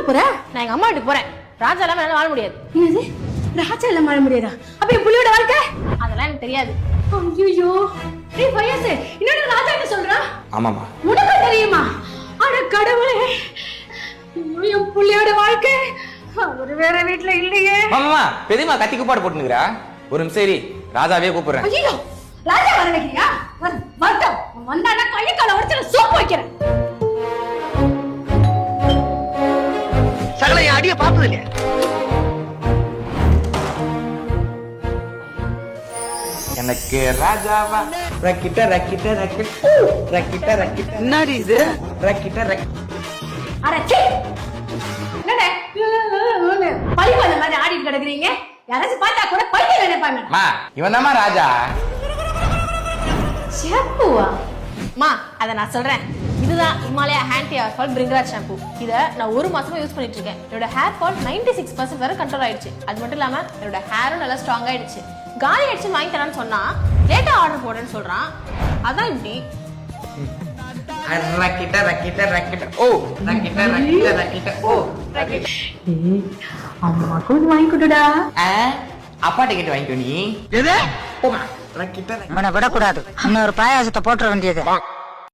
போற? நான் எங்க அம்மா வீட்டுக்கு போறேன். ராஜா இல்லாம என்னால வாழ முடியாது. என்னது? ராஜா இல்லாம வாழ முடியாதா? அப்ப என் புள்ளியோட வாழ்க்கை? அதெல்லாம் எனக்கு தெரியாது. ஐயோ, டேய் பையசே, என்னடா ராஜா என்ன சொல்றா? ஆமாமா. உனக்கு தெரியுமா? அட கடவுளே, என் புள்ளியோட வாழ்க்கை அவரு வேற வீட்டுல இல்லையே. மாமா பெரியமா கத்தி கூப்பாடு போட்டுனுக்குறா. ஒரு நிமிஷம் சரி, ராஜாவே கூப்பிடுறேன். ஐயோ, ராஜா வர வைக்கிறியா? வரட்டும், வந்தானா கையை கால உடைச்சு சோப்பு வைக்கிறேன். சகல என் அடிய பார்த்தது இல்லையா? எனக்கு ராஜாவா ரக்கிட்ட ரக்கிட்ட ரக்கிட்ட ரக்கிட்ட ரக்கிட்ட என்னடி இது? ரக்கிட்ட ரக்கிட்ட. அட சீ, என்னடே பழிவான மாதிரி ஆடிட்டு கிடக்குறீங்க? யாராச்சும் பார்த்தா கூட பைத்தியம் நினைப்பாங்க. மா இவன் தாமா ராஜா. ஷாம்புவா? மா அதை நான் சொல்றேன். இதுதான் Himalaya hand hair fall Bhringraj shampoo. இதை நான் ஒரு மாசமா யூஸ் பண்ணிட்டு இருக்கேன். என்னோட ஹேர் ஃபால் 96% வரை கண்ட்ரோல் ஆயிடுச்சு. அது மட்டும் இல்லாம என்னோட ஹேரும் நல்லா ஸ்ட்ராங் ஆயிடுச்சு. காலி ஆயிடுச்சு வாங்கி தரான்னு சொன்னா லேட்டா ஆர்டர் போடுறேன்னு சொல்றான். அதான் இப்படி ரக்கிட்ட ரக்கிட்ட ரக்கிட்ட ஓ ரக்கிட்ட ரக்கிட்ட ரக்கிட்ட ஓ ரக்கிட்ட. அம்மாக்கு ஒன்று வாங்கி கொடுடா. அப்பா டிக்கெட் வாங்கிக்கோ நீ. எது? போமா ரக்கிட்ட. இவனை விடக்கூடாது. இன்னொரு பாயாசத்தை போட்டுற வேண்டியது.